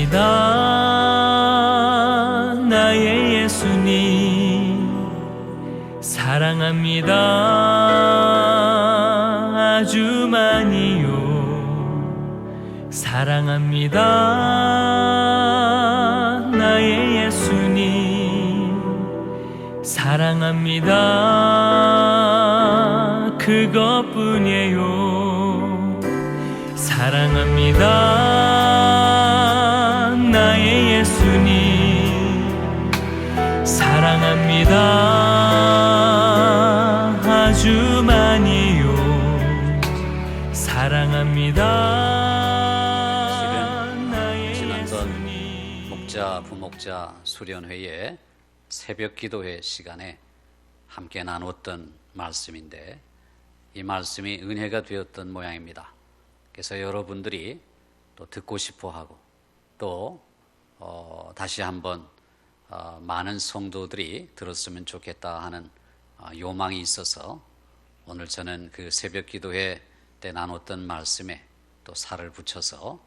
사랑합니다. 나의 예수님 사랑합니다. 아주 많이요. 사랑합니다. 나의 예수님 사랑합니다. 그것뿐이에요. 사랑합니다. 나의 예수님 사랑합니다. 아주 많이요. 사랑합니다. 나의 지난번 목자 부목자 수련회에 새벽 기도회 시간에 함께 나누었던 말씀인데 이 말씀이 은혜가 되었던 모양입니다. 그래서 여러분들이 또 듣고 싶어하고 또 다시 한번 많은 성도들이 들었으면 좋겠다 하는 요망이 있어서 오늘 저는 그 새벽 기도회 때 나눴던 말씀에 또 살을 붙여서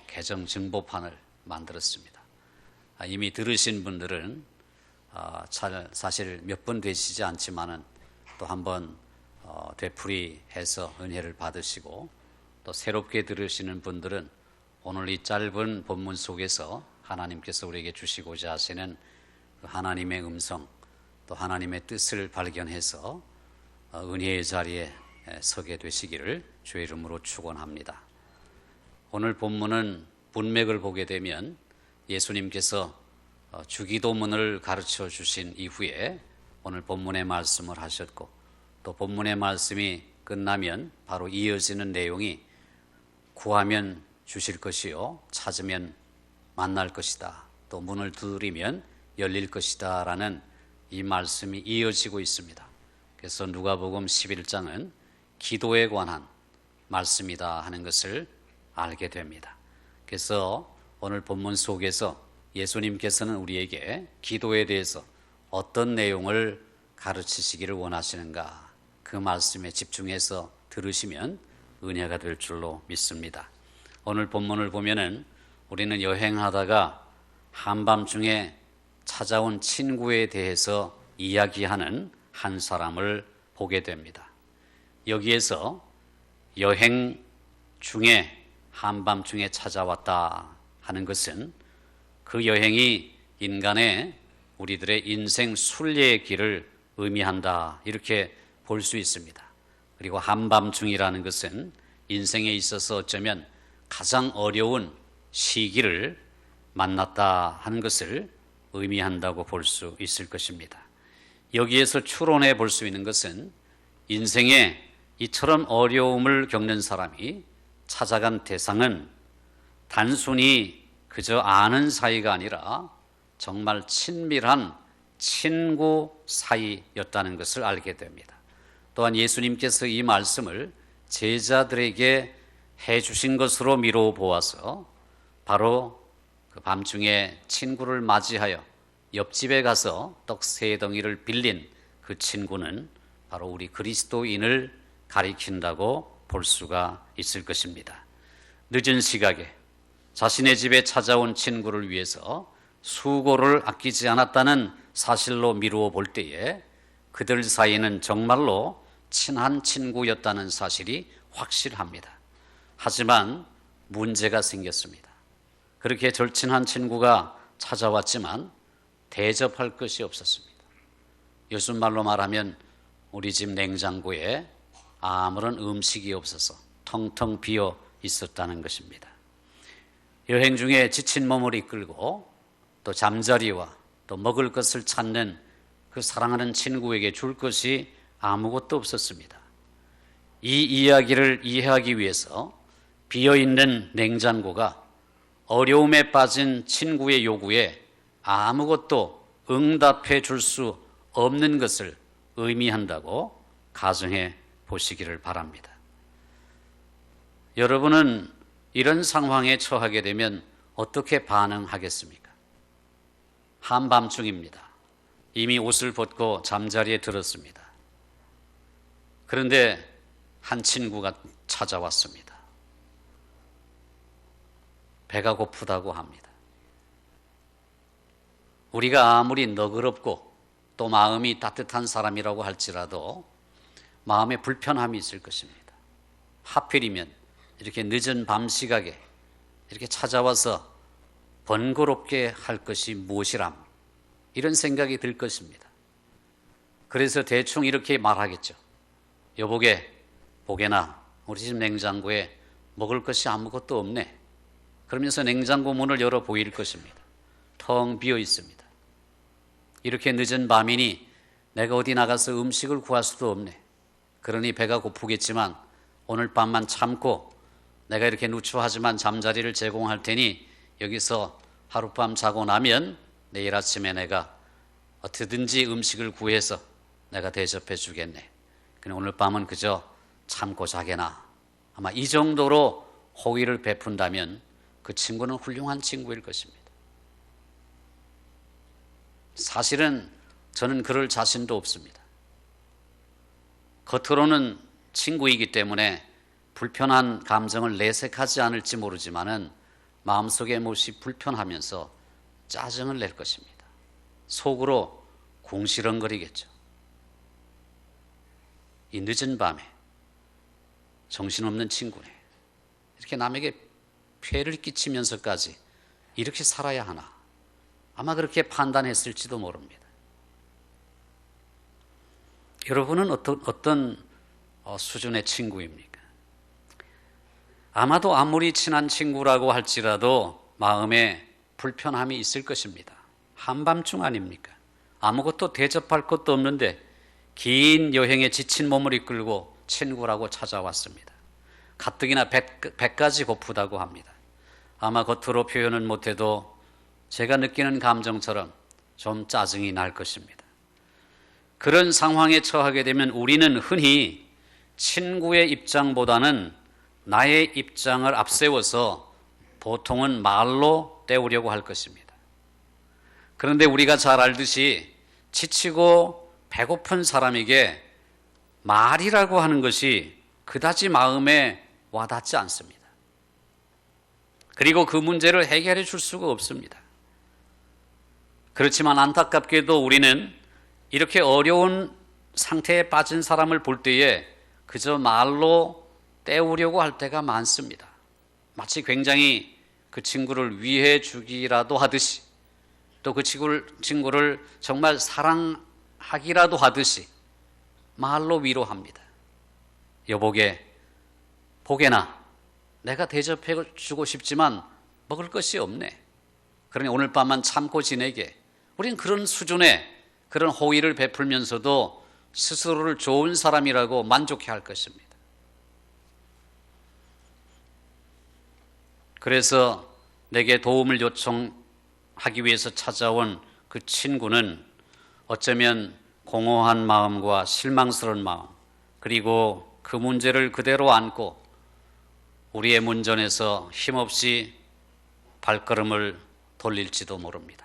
개정 증보판을 만들었습니다. 이미 들으신 분들은 사실 몇 번 되시지 않지만은 또 한번 되풀이해서 은혜를 받으시고 또 새롭게 들으시는 분들은 오늘 이 짧은 본문 속에서 하나님께서 우리에게 주시고자 하시는 그 하나님의 음성 또 하나님의 뜻을 발견해서 은혜의 자리에 서게 되시기를 주의 이름으로 축원합니다. 오늘 본문은 문맥을 보게 되면 예수님께서 주기도문을 가르쳐 주신 이후에 오늘 본문의 말씀을 하셨고 또 본문의 말씀이 끝나면 바로 이어지는 내용이 구하면 주실 것이요 찾으면 만날 것이다 또 문을 두드리면 열릴 것이다 라는 이 말씀이 이어지고 있습니다. 그래서 누가복음 11장은 기도에 관한 말씀이다 하는 것을 알게 됩니다. 그래서 오늘 본문 속에서 예수님께서는 우리에게 기도에 대해서 어떤 내용을 가르치시기를 원하시는가 그 말씀에 집중해서 들으시면 은혜가 될 줄로 믿습니다. 오늘 본문을 보면은 우리는 여행하다가 한밤중에 찾아온 친구에 대해서 이야기하는 한 사람을 보게 됩니다. 여기에서 여행 중에 한밤중에 찾아왔다 하는 것은 그 여행이 인간의 우리들의 인생 순례의 길을 의미한다 이렇게 볼 수 있습니다. 그리고 한밤중이라는 것은 인생에 있어서 어쩌면 가장 어려운 시기를 만났다 하는 것을 의미한다고 볼 수 있을 것입니다. 여기에서 추론해 볼 수 있는 것은 인생에 이처럼 어려움을 겪는 사람이 찾아간 대상은 단순히 그저 아는 사이가 아니라 정말 친밀한 친구 사이였다는 것을 알게 됩니다. 또한 예수님께서 이 말씀을 제자들에게 해주신 것으로 미루어 보아서 바로 그 밤중에 친구를 맞이하여 옆집에 가서 떡 3덩이를 빌린 그 친구는 바로 우리 그리스도인을 가리킨다고 볼 수가 있을 것입니다. 늦은 시각에 자신의 집에 찾아온 친구를 위해서 수고를 아끼지 않았다는 사실로 미루어 볼 때에 그들 사이는 정말로 친한 친구였다는 사실이 확실합니다. 하지만 문제가 생겼습니다. 그렇게 절친한 친구가 찾아왔지만 대접할 것이 없었습니다. 요즘 말로 말하면 우리 집 냉장고에 아무런 음식이 없어서 텅텅 비어 있었다는 것입니다. 여행 중에 지친 몸을 이끌고 또 잠자리와 또 먹을 것을 찾는 그 사랑하는 친구에게 줄 것이 아무것도 없었습니다. 이 이야기를 이해하기 위해서 비어있는 냉장고가 어려움에 빠진 친구의 요구에 아무것도 응답해 줄 수 없는 것을 의미한다고 가정해 보시기를 바랍니다. 여러분은 이런 상황에 처하게 되면 어떻게 반응하겠습니까? 한밤중입니다. 이미 옷을 벗고 잠자리에 들었습니다. 그런데 한 친구가 찾아왔습니다. 배가 고프다고 합니다. 우리가 아무리 너그럽고 또 마음이 따뜻한 사람이라고 할지라도 마음에 불편함이 있을 것입니다. 하필이면 이렇게 늦은 밤 시각에 이렇게 찾아와서 번거롭게 할 것이 무엇이람, 이런 생각이 들 것입니다. 그래서 대충 이렇게 말하겠죠. 여보게, 보게나 우리 집 냉장고에 먹을 것이 아무것도 없네. 그러면서 냉장고 문을 열어 보일 것입니다. 텅 비어 있습니다. 이렇게 늦은 밤이니 내가 어디 나가서 음식을 구할 수도 없네. 그러니 배가 고프겠지만 오늘 밤만 참고 내가 이렇게 누추하지만 잠자리를 제공할 테니 여기서 하룻밤 자고 나면 내일 아침에 내가 어떻게든지 음식을 구해서 내가 대접해 주겠네. 그냥 오늘 밤은 그저 참고 자게나. 아마 이 정도로 호의를 베푼다면 그 친구는 훌륭한 친구일 것입니다. 사실은 저는 그럴 자신도 없습니다. 겉으로는 친구이기 때문에 불편한 감정을 내색하지 않을지 모르지만은 마음속에 몹시 불편하면서 짜증을 낼 것입니다. 속으로 궁시렁거리겠죠. 이 늦은 밤에 정신없는 친구네. 이렇게 남에게 폐를 끼치면서까지 이렇게 살아야 하나. 아마 그렇게 판단했을지도 모릅니다. 여러분은 어떤 수준의 친구입니까? 아마도 아무리 친한 친구라고 할지라도 마음에 불편함이 있을 것입니다. 한밤중 아닙니까? 아무것도 대접할 것도 없는데 긴 여행에 지친 몸을 이끌고 친구라고 찾아왔습니다. 가뜩이나 배까지 고프다고 합니다. 아마 겉으로 표현은 못해도 제가 느끼는 감정처럼 좀 짜증이 날 것입니다. 그런 상황에 처하게 되면 우리는 흔히 친구의 입장보다는 나의 입장을 앞세워서 보통은 말로 때우려고 할 것입니다. 그런데 우리가 잘 알듯이 지치고 배고픈 사람에게 말이라고 하는 것이 그다지 마음에 와닿지 않습니다. 그리고 그 문제를 해결해 줄 수가 없습니다. 그렇지만 안타깝게도 우리는 이렇게 어려운 상태에 빠진 사람을 볼 때에 그저 말로 때우려고 할 때가 많습니다. 마치 굉장히 그 친구를 위해 주기라도 하듯이 또 그 친구를 정말 사랑하기라도 하듯이 말로 위로합니다. 여보게, 보게나 내가 대접해 주고 싶지만 먹을 것이 없네. 그러니 오늘 밤만 참고 지내게. 우린 그런 수준의 그런 호의를 베풀면서도 스스로를 좋은 사람이라고 만족해 할 것입니다. 그래서 내게 도움을 요청하기 위해서 찾아온 그 친구는 어쩌면 공허한 마음과 실망스러운 마음, 그리고 그 문제를 그대로 안고 우리의 문전에서 힘없이 발걸음을 돌릴지도 모릅니다.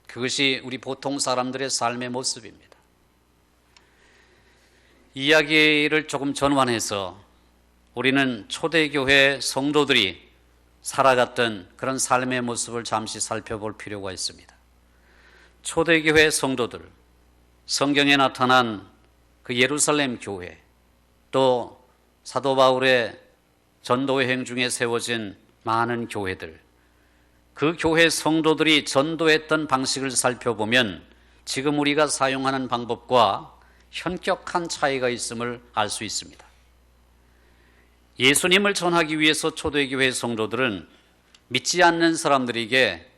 그것이 우리 보통 사람들의 삶의 모습입니다. 이야기를 조금 전환해서 우리는 초대교회 성도들이 살아갔던 그런 삶의 모습을 잠시 살펴볼 필요가 있습니다. 초대교회 성도들, 성경에 나타난 그 예루살렘 교회, 또 사도 바울의 전도 여행 중에 세워진 많은 교회들, 그 교회 성도들이 전도했던 방식을 살펴보면 지금 우리가 사용하는 방법과 현격한 차이가 있음을 알 수 있습니다. 예수님을 전하기 위해서 초대교회 성도들은 믿지 않는 사람들에게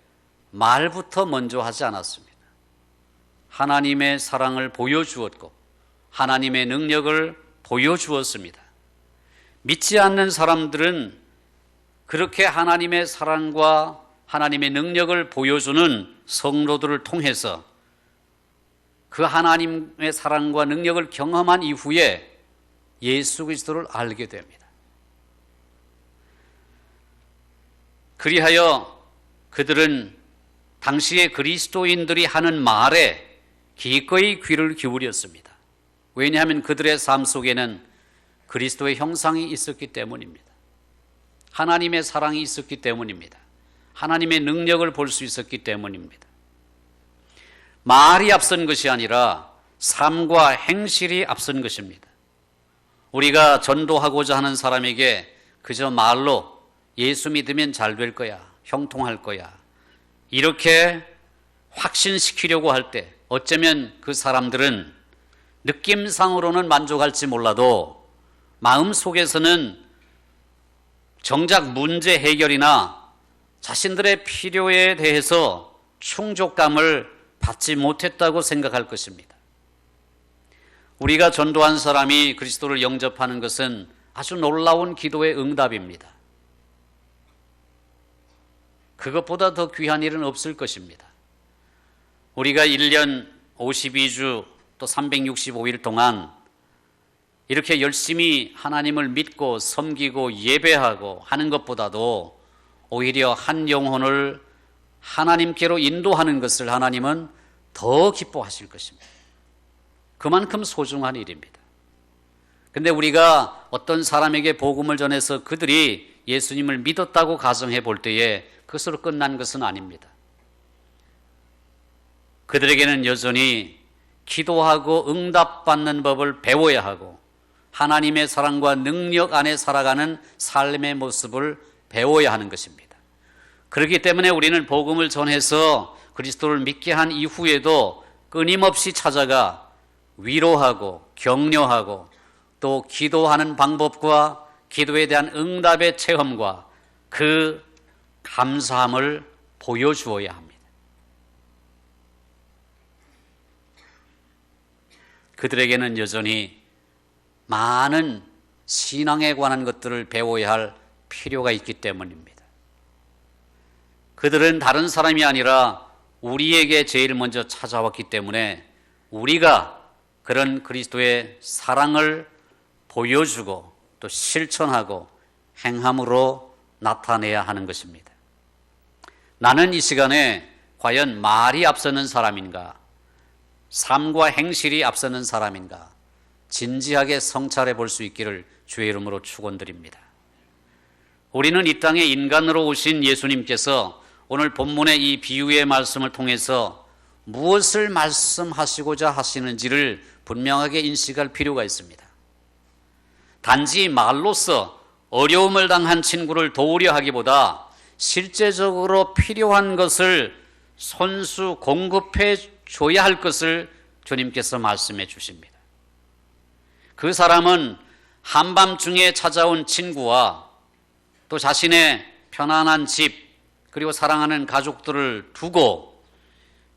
말부터 먼저 하지 않았습니다. 하나님의 사랑을 보여주었고 하나님의 능력을 보여주었습니다. 믿지 않는 사람들은 그렇게 하나님의 사랑과 하나님의 능력을 보여주는 성도들을 통해서 그 하나님의 사랑과 능력을 경험한 이후에 예수 그리스도를 알게 됩니다. 그리하여 그들은 당시의 그리스도인들이 하는 말에 기꺼이 귀를 기울였습니다. 왜냐하면 그들의 삶 속에는 그리스도의 형상이 있었기 때문입니다. 하나님의 사랑이 있었기 때문입니다. 하나님의 능력을 볼 수 있었기 때문입니다. 말이 앞선 것이 아니라 삶과 행실이 앞선 것입니다. 우리가 전도하고자 하는 사람에게 그저 말로 예수 믿으면 잘 될 거야, 형통할 거야, 이렇게 확신시키려고 할 때 어쩌면 그 사람들은 느낌상으로는 만족할지 몰라도 마음속에서는 정작 문제 해결이나 자신들의 필요에 대해서 충족감을 받지 못했다고 생각할 것입니다. 우리가 전도한 사람이 그리스도를 영접하는 것은 아주 놀라운 기도의 응답입니다. 그것보다 더 귀한 일은 없을 것입니다. 우리가 1년 52주 또 365일 동안 이렇게 열심히 하나님을 믿고 섬기고 예배하고 하는 것보다도 오히려 한 영혼을 하나님께로 인도하는 것을 하나님은 더 기뻐하실 것입니다. 그만큼 소중한 일입니다. 근데 우리가 어떤 사람에게 복음을 전해서 그들이 예수님을 믿었다고 가정해 볼 때에 그것으로 끝난 것은 아닙니다. 그들에게는 여전히 기도하고 응답받는 법을 배워야 하고 하나님의 사랑과 능력 안에 살아가는 삶의 모습을 배워야 하는 것입니다. 그렇기 때문에 우리는 복음을 전해서 그리스도를 믿게 한 이후에도 끊임없이 찾아가 위로하고 격려하고 또 기도하는 방법과 기도에 대한 응답의 체험과 그 감사함을 보여주어야 합니다. 그들에게는 여전히 많은 신앙에 관한 것들을 배워야 할 필요가 있기 때문입니다. 그들은 다른 사람이 아니라 우리에게 제일 먼저 찾아왔기 때문에 우리가 그런 그리스도의 사랑을 보여주고 또 실천하고 행함으로 나타내야 하는 것입니다. 나는 이 시간에 과연 말이 앞서는 사람인가, 삶과 행실이 앞서는 사람인가 진지하게 성찰해 볼 수 있기를 주의 이름으로 축원드립니다. 우리는 이 땅에 인간으로 오신 예수님께서 오늘 본문의 이 비유의 말씀을 통해서 무엇을 말씀하시고자 하시는지를 분명하게 인식할 필요가 있습니다. 단지 말로써 어려움을 당한 친구를 도우려 하기보다 실제적으로 필요한 것을 손수 공급해 줘야 할 것을 주님께서 말씀해 주십니다. 그 사람은 한밤중에 찾아온 친구와 또 자신의 편안한 집 그리고 사랑하는 가족들을 두고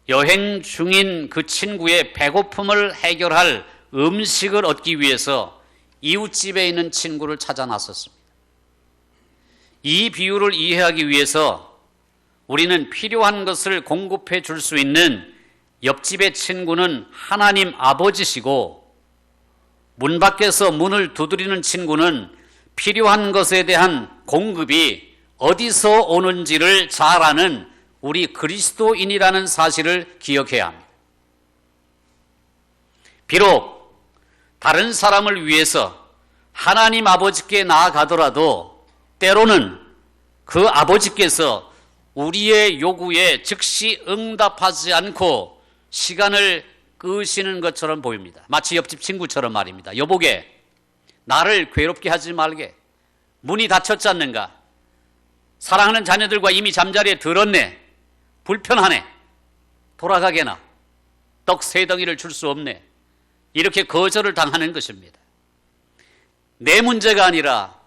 여행 중인 그 친구의 배고픔을 해결할 음식을 얻기 위해서 이웃집에 있는 친구를 찾아 나섰습니다. 이 비유를 이해하기 위해서 우리는 필요한 것을 공급해 줄 수 있는 옆집의 친구는 하나님 아버지시고 문 밖에서 문을 두드리는 친구는 필요한 것에 대한 공급이 어디서 오는지를 잘 아는 우리 그리스도인이라는 사실을 기억해야 합니다. 비록 다른 사람을 위해서 하나님 아버지께 나아가더라도 때로는 그 아버지께서 우리의 요구에 즉시 응답하지 않고 시간을 끄시는 것처럼 보입니다. 마치 옆집 친구처럼 말입니다. 여보게, 나를 괴롭게 하지 말게. 문이 닫혔지 않는가? 사랑하는 자녀들과 이미 잠자리에 들었네. 불편하네. 돌아가게나. 떡 3덩이를 줄 수 없네. 이렇게 거절을 당하는 것입니다. 내 문제가 아니라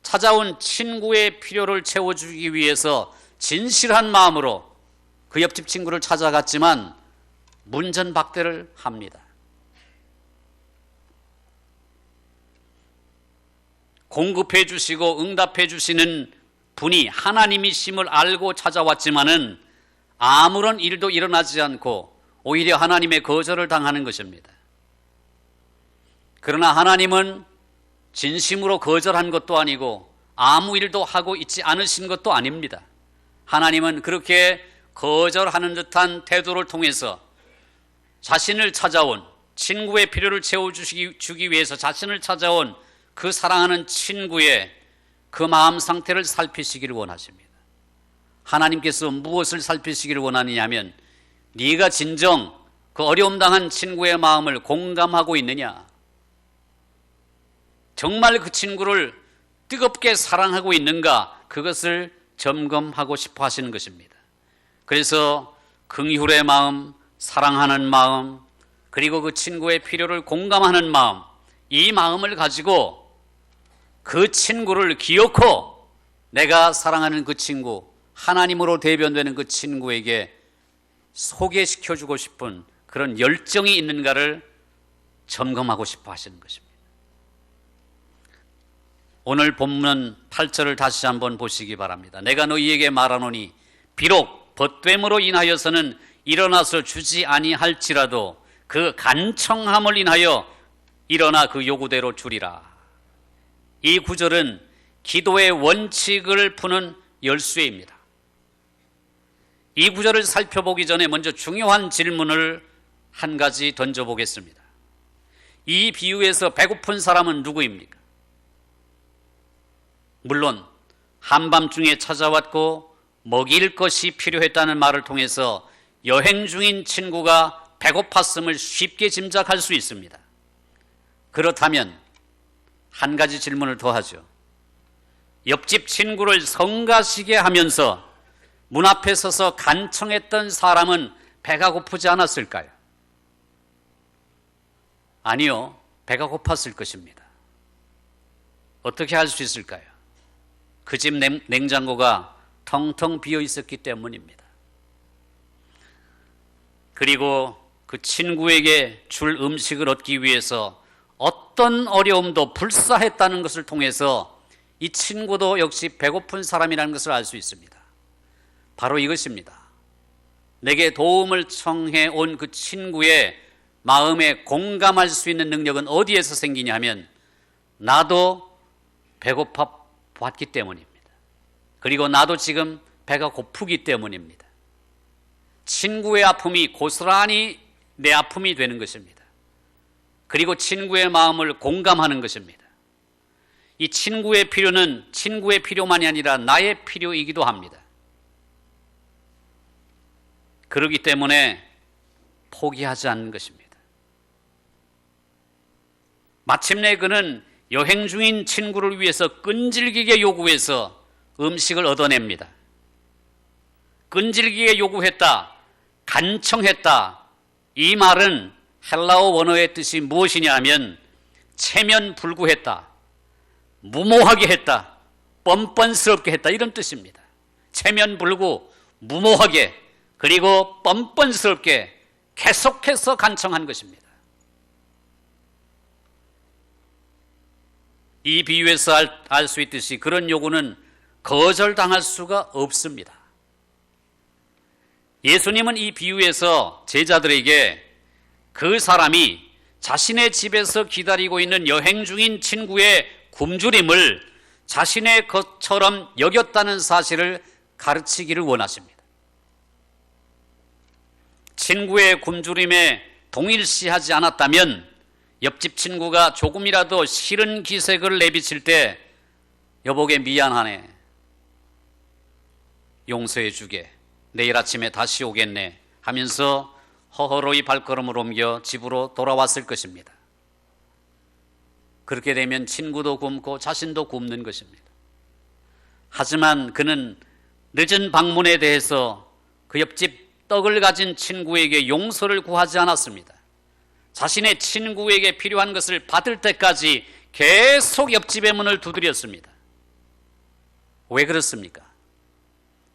찾아온 친구의 필요를 채워주기 위해서 진실한 마음으로 그 옆집 친구를 찾아갔지만 문전박대를 합니다. 공급해 주시고 응답해 주시는 분이 하나님이심을 알고 찾아왔지만은 아무런 일도 일어나지 않고 오히려 하나님의 거절을 당하는 것입니다. 그러나 하나님은 진심으로 거절한 것도 아니고 아무 일도 하고 있지 않으신 것도 아닙니다. 하나님은 그렇게 거절하는 듯한 태도를 통해서 자신을 찾아온 친구의 필요를 채워주기 위해서 자신을 찾아온 그 사랑하는 친구의 그 마음 상태를 살피시기를 원하십니다. 하나님께서 무엇을 살피시기를 원하느냐면 네가 진정 그 어려움 당한 친구의 마음을 공감하고 있느냐, 정말 그 친구를 뜨겁게 사랑하고 있는가, 그것을 점검하고 싶어 하시는 것입니다. 그래서 긍휼의 마음, 사랑하는 마음, 그리고 그 친구의 필요를 공감하는 마음, 이 마음을 가지고 그 친구를 기어코 내가 사랑하는 그 친구, 하나님으로 대변되는 그 친구에게 소개시켜주고 싶은 그런 열정이 있는가를 점검하고 싶어 하시는 것입니다. 오늘 본문 8절을 다시 한번 보시기 바랍니다. 내가 너희에게 말하노니 비록 벗됨으로 인하여서는 일어나서 주지 아니할지라도 그 간청함을 인하여 일어나 그 요구대로 주리라. 이 구절은 기도의 원칙을 푸는 열쇠입니다. 이 구절을 살펴보기 전에 먼저 중요한 질문을 한 가지 던져보겠습니다. 이 비유에서 배고픈 사람은 누구입니까? 물론 한밤중에 찾아왔고 먹일 것이 필요했다는 말을 통해서 여행 중인 친구가 배고팠음을 쉽게 짐작할 수 있습니다. 그렇다면 한 가지 질문을 더 하죠. 옆집 친구를 성가시게 하면서 문 앞에 서서 간청했던 사람은 배가 고프지 않았을까요? 아니요, 배가 고팠을 것입니다. 어떻게 할 수 있을까요? 그 집 냉장고가 텅텅 비어 있었기 때문입니다. 그리고 그 친구에게 줄 음식을 얻기 위해서 어떤 어려움도 불사했다는 것을 통해서 이 친구도 역시 배고픈 사람이라는 것을 알 수 있습니다. 바로 이것입니다. 내게 도움을 청해 온 그 친구의 마음에 공감할 수 있는 능력은 어디에서 생기냐 하면 나도 배고파 봤기 때문입니다. 그리고 나도 지금 배가 고프기 때문입니다. 친구의 아픔이 고스란히 내 아픔이 되는 것입니다. 그리고 친구의 마음을 공감하는 것입니다. 이 친구의 필요는 친구의 필요만이 아니라 나의 필요이기도 합니다. 그렇기 때문에 포기하지 않는 것입니다. 마침내 그는 여행 중인 친구를 위해서 끈질기게 요구해서 음식을 얻어냅니다. 끈질기게 요구했다, 간청했다, 이 말은 헬라어 원어의 뜻이 무엇이냐 하면 체면불구했다, 무모하게 했다, 뻔뻔스럽게 했다, 이런 뜻입니다. 체면불구, 무모하게, 그리고 뻔뻔스럽게 계속해서 간청한 것입니다. 이 비유에서 알 수 있듯이 그런 요구는 거절당할 수가 없습니다. 예수님은 이 비유에서 제자들에게 그 사람이 자신의 집에서 기다리고 있는 여행 중인 친구의 굶주림을 자신의 것처럼 여겼다는 사실을 가르치기를 원하십니다. 친구의 굶주림에 동일시하지 않았다면 옆집 친구가 조금이라도 싫은 기색을 내비칠 때 여보게 미안하네, 용서해 주게, 내일 아침에 다시 오겠네 하면서 허허로이 발걸음을 옮겨 집으로 돌아왔을 것입니다. 그렇게 되면 친구도 굶고 자신도 굶는 것입니다. 하지만 그는 늦은 방문에 대해서 그 옆집 떡을 가진 친구에게 용서를 구하지 않았습니다. 자신의 친구에게 필요한 것을 받을 때까지 계속 옆집의 문을 두드렸습니다. 왜 그렇습니까?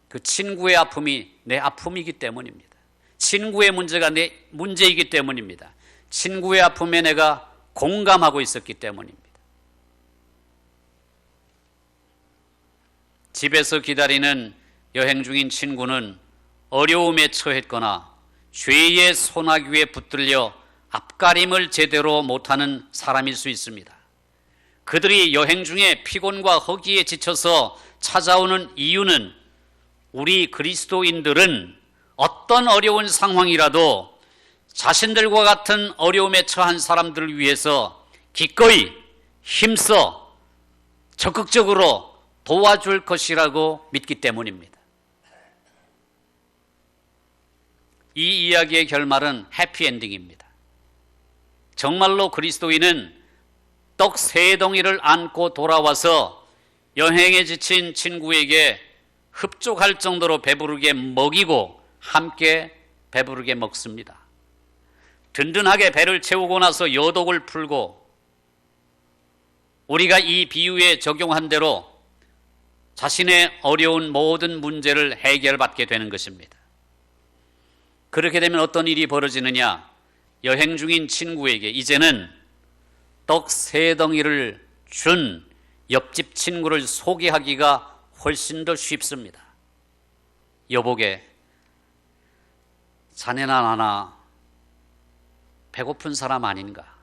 그 친구의 아픔이 내 아픔이기 때문입니다. 친구의 문제가 내 문제이기 때문입니다. 친구의 아픔에 내가 공감하고 있었기 때문입니다. 집에서 기다리는 여행 중인 친구는 어려움에 처했거나 죄의 소나기에 붙들려 앞가림을 제대로 못하는 사람일 수 있습니다. 그들이 여행 중에 피곤과 허기에 지쳐서 찾아오는 이유는 우리 그리스도인들은 어떤 어려운 상황이라도 자신들과 같은 어려움에 처한 사람들을 위해서 기꺼이 힘써 적극적으로 도와줄 것이라고 믿기 때문입니다. 이 이야기의 결말은 해피엔딩입니다. 정말로 그리스도인은 떡 3덩이를 안고 돌아와서 여행에 지친 친구에게 흡족할 정도로 배부르게 먹이고 함께 배부르게 먹습니다. 든든하게 배를 채우고 나서 여독을 풀고 우리가 이 비유에 적용한 대로 자신의 어려운 모든 문제를 해결받게 되는 것입니다. 그렇게 되면 어떤 일이 벌어지느냐? 여행 중인 친구에게 이제는 떡 3덩이를 준 옆집 친구를 소개하기가 훨씬 더 쉽습니다. 여보게, 자네나 나나 배고픈 사람 아닌가?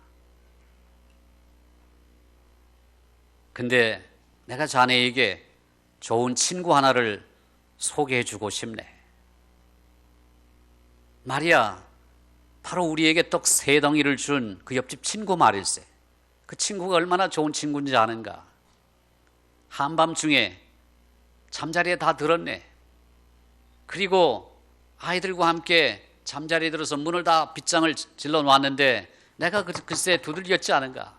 근데 내가 자네에게 좋은 친구 하나를 소개해 주고 싶네. 말이야, 바로 우리에게 떡 3덩이를 준 그 옆집 친구 말일세. 그 친구가 얼마나 좋은 친구인지 아는가? 한밤중에 잠자리에 다 들었네. 그리고 아이들과 함께 잠자리에 들어서 문을 다 빗장을 질러 놨는데 내가 글쎄 두들겼지 않은가?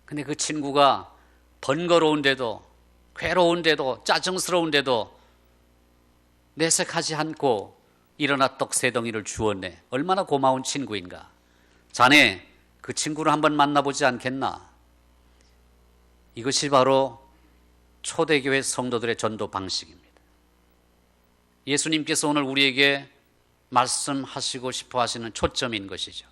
근데 그 친구가 번거로운데도 괴로운데도 짜증스러운데도 내색하지 않고 일어나 떡 3덩이를 주었네. 얼마나 고마운 친구인가? 자네 그 친구를 한번 만나보지 않겠나? 이것이 바로 초대교회 성도들의 전도 방식입니다. 예수님께서 오늘 우리에게 말씀하시고 싶어 하시는 초점인 것이죠.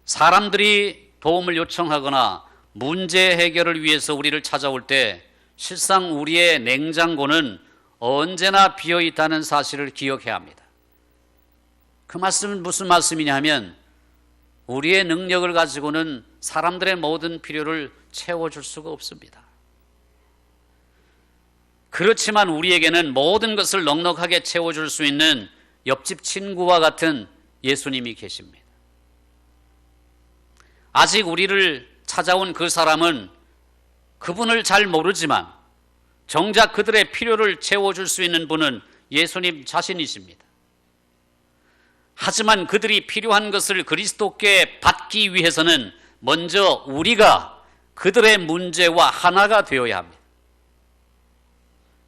사람들이 도움을 요청하거나 문제 해결을 위해서 우리를 찾아올 때 실상 우리의 냉장고는 언제나 비어 있다는 사실을 기억해야 합니다. 그 말씀은 무슨 말씀이냐 하면 우리의 능력을 가지고는 사람들의 모든 필요를 채워줄 수가 없습니다. 그렇지만 우리에게는 모든 것을 넉넉하게 채워줄 수 있는 옆집 친구와 같은 예수님이 계십니다. 아직 우리를 찾아온 그 사람은 그분을 잘 모르지만 정작 그들의 필요를 채워줄 수 있는 분은 예수님 자신이십니다. 하지만 그들이 필요한 것을 그리스도께 받기 위해서는 먼저 우리가 그들의 문제와 하나가 되어야 합니다.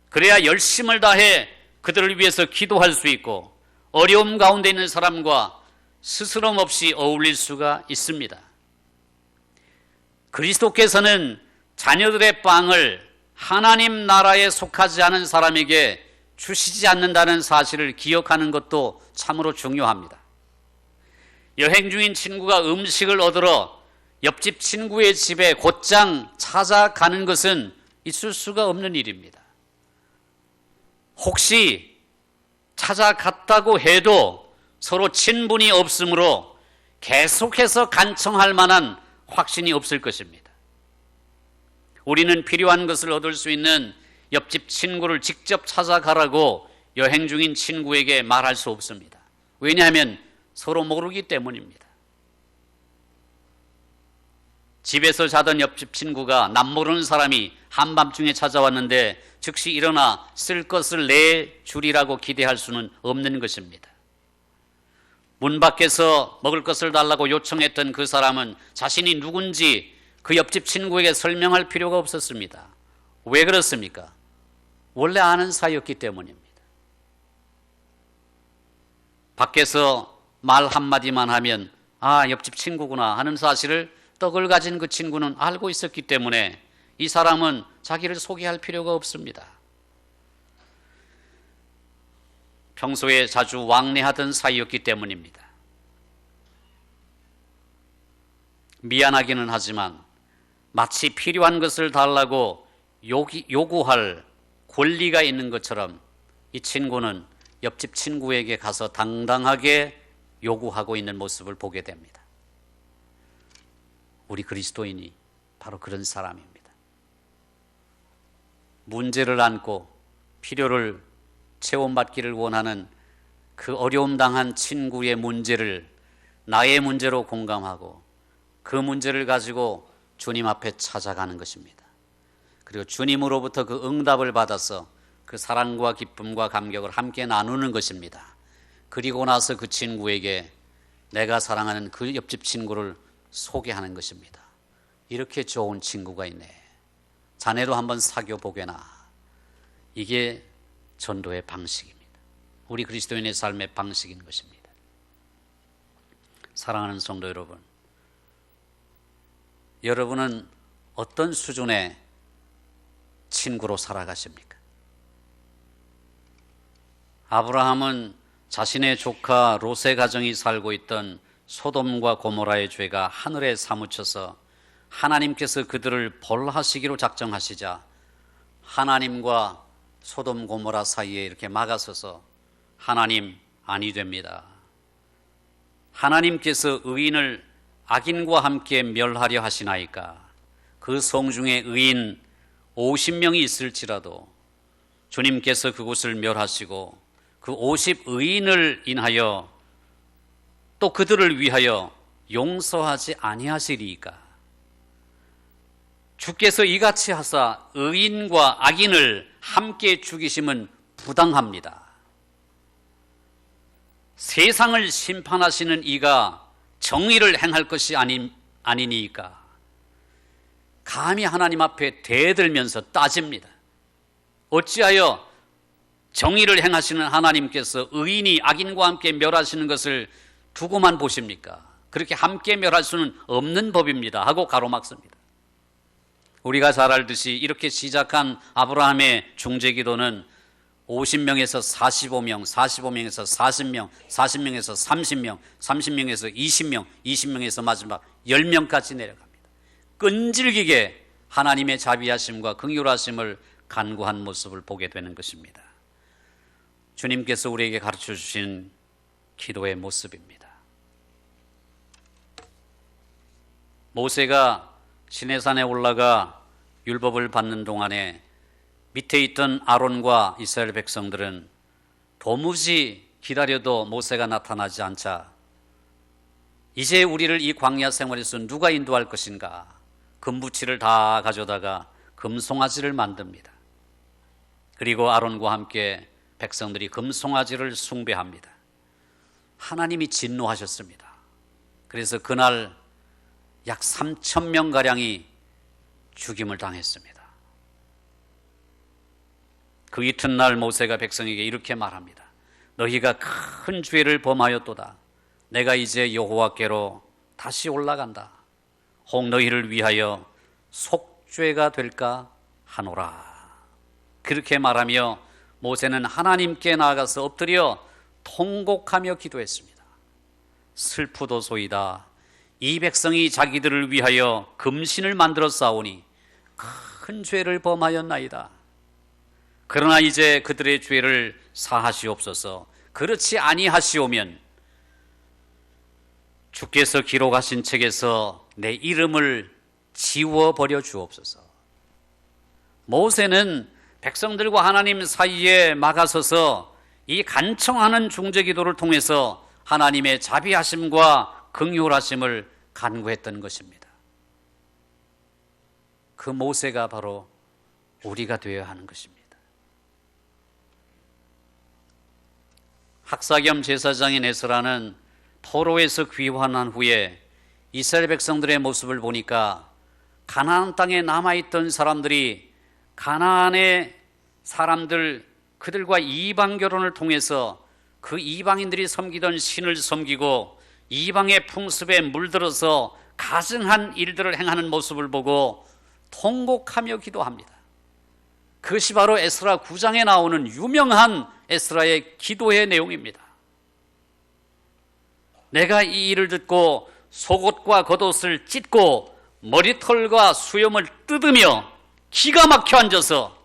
그래야 열심을 다해 그들을 위해서 기도할 수 있고 어려움 가운데 있는 사람과 스스럼 없이 어울릴 수가 있습니다. 그리스도께서는 자녀들의 빵을 하나님 나라에 속하지 않은 사람에게 주시지 않는다는 사실을 기억하는 것도 참으로 중요합니다. 여행 중인 친구가 음식을 얻으러 옆집 친구의 집에 곧장 찾아가는 것은 있을 수가 없는 일입니다. 혹시 찾아갔다고 해도 서로 친분이 없으므로 계속해서 간청할 만한 확신이 없을 것입니다. 우리는 필요한 것을 얻을 수 있는 옆집 친구를 직접 찾아가라고 여행 중인 친구에게 말할 수 없습니다. 왜냐하면 서로 모르기 때문입니다. 집에서 자던 옆집 친구가 남모르는 사람이 한밤중에 찾아왔는데 즉시 일어나 쓸 것을 내주리라고 기대할 수는 없는 것입니다. 문 밖에서 먹을 것을 달라고 요청했던 그 사람은 자신이 누군지 그 옆집 친구에게 설명할 필요가 없었습니다. 왜 그렇습니까? 원래 아는 사이였기 때문입니다. 밖에서 말 한마디만 하면 아, 옆집 친구구나 하는 사실을 떡을 가진 그 친구는 알고 있었기 때문에 이 사람은 자기를 소개할 필요가 없습니다. 평소에 자주 왕래하던 사이였기 때문입니다. 미안하기는 하지만 마치 필요한 것을 달라고 요구할 권리가 있는 것처럼 이 친구는 옆집 친구에게 가서 당당하게 요구하고 있는 모습을 보게 됩니다. 우리 그리스도인이 바로 그런 사람입니다. 문제를 안고 필요를 체험받기를 원하는 그 어려움 당한 친구의 문제를 나의 문제로 공감하고 그 문제를 가지고 주님 앞에 찾아가는 것입니다. 그리고 주님으로부터 그 응답을 받아서 그 사랑과 기쁨과 감격을 함께 나누는 것입니다. 그리고 나서 그 친구에게 내가 사랑하는 그 옆집 친구를 소개하는 것입니다. 이렇게 좋은 친구가 있네. 자네도 한번 사귀어 보게나. 이게 전도의 방식입니다. 우리 그리스도인의 삶의 방식인 것입니다. 사랑하는 성도 여러분, 여러분은 어떤 수준의 친구로 살아가십니까? 아브라함은 자신의 조카 롯의 가정이 살고 있던 소돔과 고모라의 죄가 하늘에 사무쳐서 하나님께서 그들을 벌하시기로 작정하시자 하나님과 소돔 고모라 사이에 이렇게 막아서서 하나님 아니 됩니다. 하나님께서 의인을 악인과 함께 멸하려 하시나이까. 그 성중에 의인 50명이 있을지라도 주님께서 그곳을 멸하시고 그 50의인을 인하여 또 그들을 위하여 용서하지 아니하시리이까. 주께서 이같이 하사 의인과 악인을 함께 죽이심은 부당합니다. 세상을 심판하시는 이가 정의를 행할 것이 아니니까 감히 하나님 앞에 대들면서 따집니다. 어찌하여 정의를 행하시는 하나님께서 의인이 악인과 함께 멸하시는 것을 두고만 보십니까? 그렇게 함께 멸할 수는 없는 법입니다 하고 가로막습니다. 우리가 잘 알듯이 이렇게 시작한 아브라함의 중재기도는 50명에서 45명, 45명에서 40명, 40명에서 30명, 30명에서 20명, 20명에서 마지막 10명까지 내려갑니다. 끈질기게 하나님의 자비하심과 긍휼하심을 간구한 모습을 보게 되는 것입니다. 주님께서 우리에게 가르쳐 주신 기도의 모습입니다. 모세가 시내산에 올라가 율법을 받는 동안에 밑에 있던 아론과 이스라엘 백성들은 도무지 기다려도 모세가 나타나지 않자 이제 우리를 이 광야 생활에서 누가 인도할 것인가? 금부치를 다 가져다가 금송아지를 만듭니다. 그리고 아론과 함께 백성들이 금송아지를 숭배합니다. 하나님이 진노하셨습니다. 그래서 그날 약 3,000명가량이 죽임을 당했습니다. 그 이튿날 모세가 백성에게 이렇게 말합니다. 너희가 큰 죄를 범하였도다. 내가 이제 여호와께로 다시 올라간다. 혹 너희를 위하여 속죄가 될까 하노라. 그렇게 말하며 모세는 하나님께 나아가서 엎드려 통곡하며 기도했습니다. 슬프도소이다. 이 백성이 자기들을 위하여 금신을 만들어 싸우니 큰 죄를 범하였나이다. 그러나 이제 그들의 죄를 사하시옵소서. 그렇지 아니하시오면 주께서 기록하신 책에서 내 이름을 지워버려 주옵소서. 모세는 백성들과 하나님 사이에 막아서서 이 간청하는 중재기도를 통해서 하나님의 자비하심과 긍휼하심을 간구했던 것입니다. 그 모세가 바로 우리가 되어야 하는 것입니다. 학사겸 제사장인 에스라는 포로에서 귀환한 후에 이스라엘 백성들의 모습을 보니까 가나안 땅에 남아있던 사람들이 가나안의 사람들 그들과 이방 결혼을 통해서 그 이방인들이 섬기던 신을 섬기고 이방의 풍습에 물들어서 가증한 일들을 행하는 모습을 보고 통곡하며 기도합니다. 그것이 바로 에스라 9장에 나오는 유명한 에스라의 기도의 내용입니다. 내가 이 일을 듣고 속옷과 겉옷을 찢고 머리털과 수염을 뜯으며 기가 막혀 앉아서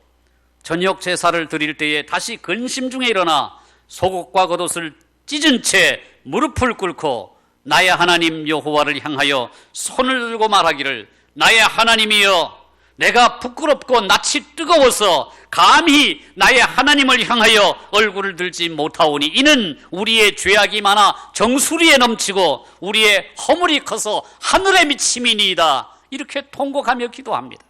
저녁 제사를 드릴 때에 다시 근심 중에 일어나 속옷과 겉옷을 찢은 채 무릎을 꿇고 나의 하나님 여호와를 향하여 손을 들고 말하기를 나의 하나님이여 내가 부끄럽고 낯이 뜨거워서 감히 나의 하나님을 향하여 얼굴을 들지 못하오니 이는 우리의 죄악이 많아 정수리에 넘치고 우리의 허물이 커서 하늘에 미침이니이다. 이렇게 통곡하며 기도합니다.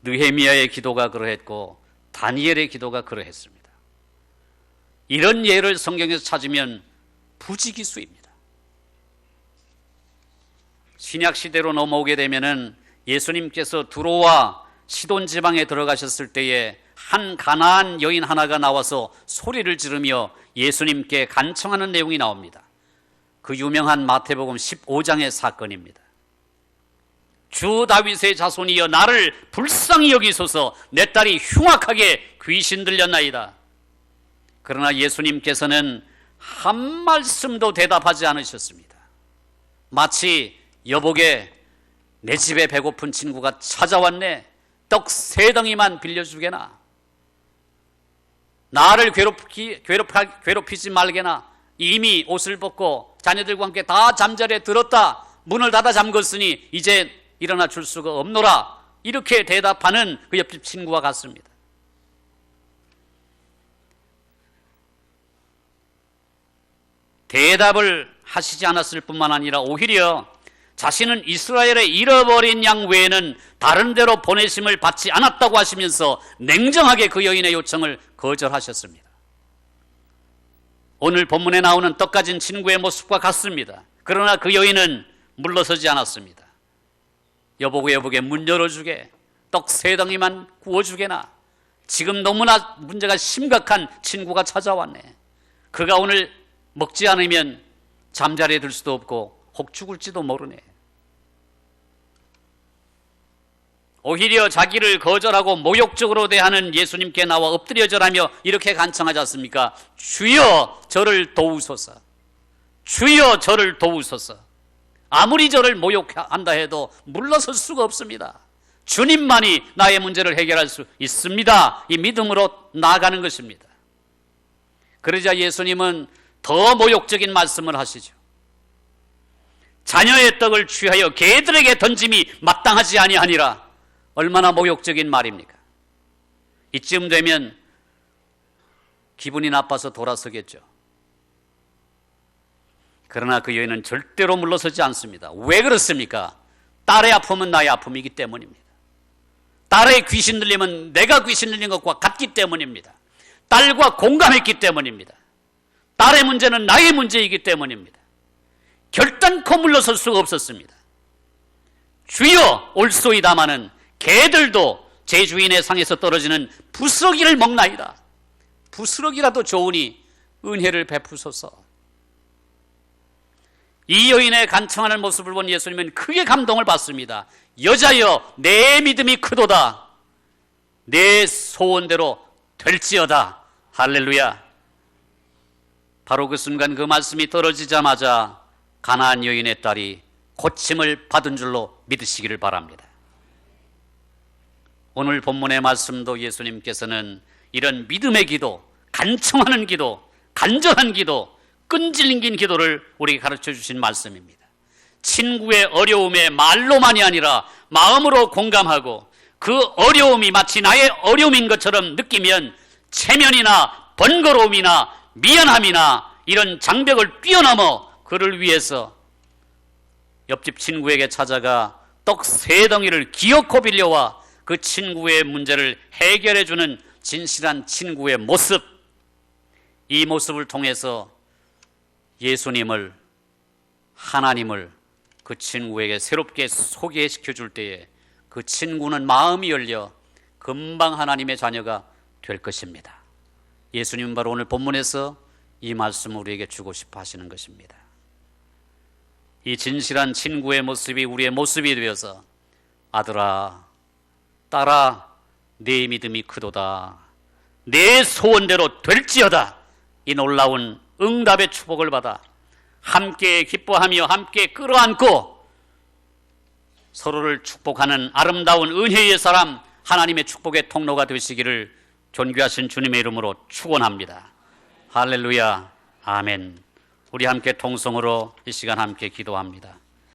느헤미야의 기도가 그러했고 다니엘의 기도가 그러했습니다. 이런 예를 성경에서 찾으면 부지기수입니다. 신약 시대로 넘어오게 되면은 예수님께서 두로와 시돈 지방에 들어가셨을 때에 한 가나안 여인 하나가 나와서 소리를 지르며 예수님께 간청하는 내용이 나옵니다. 그 유명한 마태복음 15장의 사건입니다. 주 다윗의 자손이여 나를 불쌍히 여기소서, 내 딸이 흉악하게 귀신 들렸나이다. 그러나 예수님께서는 한 말씀도 대답하지 않으셨습니다. 마치 여보게 내 집에 배고픈 친구가 찾아왔네, 떡 3덩이만 빌려주게나, 나를 괴롭히지 말게나, 이미 옷을 벗고 자녀들과 함께 다 잠자리에 들었다, 문을 닫아 잠궜으니 이제 일어나 줄 수가 없노라, 이렇게 대답하는 그 옆집 친구와 같습니다. 대답을 하시지 않았을 뿐만 아니라 오히려 자신은 이스라엘의 잃어버린 양 외에는 다른 데로 보내심을 받지 않았다고 하시면서 냉정하게 그 여인의 요청을 거절하셨습니다. 오늘 본문에 나오는 떡 가진 친구의 모습과 같습니다. 그러나 그 여인은 물러서지 않았습니다. 여보게 문 열어주게, 떡 3덩이만 구워주게나, 지금 너무나 문제가 심각한 친구가 찾아왔네, 그가 오늘 먹지 않으면 잠자리에 들 수도 없고 혹 죽을지도 모르네. 오히려 자기를 거절하고 모욕적으로 대하는 예수님께 나와 엎드려 절하며 이렇게 간청하지 않습니까? 주여 저를 도우소서, 주여 저를 도우소서. 아무리 저를 모욕한다 해도 물러설 수가 없습니다. 주님만이 나의 문제를 해결할 수 있습니다. 이 믿음으로 나아가는 것입니다. 그러자 예수님은 더 모욕적인 말씀을 하시죠. 자녀의 떡을 취하여 개들에게 던짐이 마땅하지 아니하니라. 얼마나 모욕적인 말입니까? 이쯤 되면 기분이 나빠서 돌아서겠죠. 그러나 그 여인은 절대로 물러서지 않습니다. 왜 그렇습니까? 딸의 아픔은 나의 아픔이기 때문입니다. 딸의 귀신 들림은 내가 귀신 들린 것과 같기 때문입니다. 딸과 공감했기 때문입니다. 딸의 문제는 나의 문제이기 때문입니다. 결단코 물러설 수가 없었습니다. 주여 올소이다마는 개들도 제 주인의 상에서 떨어지는 부스러기를 먹나이다. 부스러기라도 좋으니 은혜를 베푸소서. 이 여인의 간청하는 모습을 본 예수님은 크게 감동을 받습니다. 여자여 내 믿음이 크도다, 내 소원대로 될지어다. 할렐루야. 바로 그 순간 그 말씀이 떨어지자마자 가나안 여인의 딸이 고침을 받은 줄로 믿으시기를 바랍니다. 오늘 본문의 말씀도 예수님께서는 이런 믿음의 기도, 간청하는 기도, 간절한 기도, 끈질긴 기도를 우리에게 가르쳐 주신 말씀입니다. 친구의 어려움에 말로만이 아니라 마음으로 공감하고 그 어려움이 마치 나의 어려움인 것처럼 느끼면 체면이나 번거로움이나 미안함이나 이런 장벽을 뛰어넘어 그를 위해서 옆집 친구에게 찾아가 떡 3덩이를 기어코 빌려와 그 친구의 문제를 해결해 주는 진실한 친구의 모습, 이 모습을 통해서 예수님을, 하나님을 그 친구에게 새롭게 소개시켜 줄 때에 그 친구는 마음이 열려 금방 하나님의 자녀가 될 것입니다. 예수님은 바로 오늘 본문에서 이 말씀을 우리에게 주고 싶어 하시는 것입니다. 이 진실한 친구의 모습이 우리의 모습이 되어서 아들아, 딸아, 내 믿음이 크도다, 내 소원대로 될지어다, 이 놀라운 응답의 축복을 받아 함께 기뻐하며 함께 끌어안고 서로를 축복하는 아름다운 은혜의 사람, 하나님의 축복의 통로가 되시기를 존귀하신 주님의 이름으로 축원합니다. 할렐루야, 아멘. 우리 함께 통성으로 이 시간 함께 기도합니다.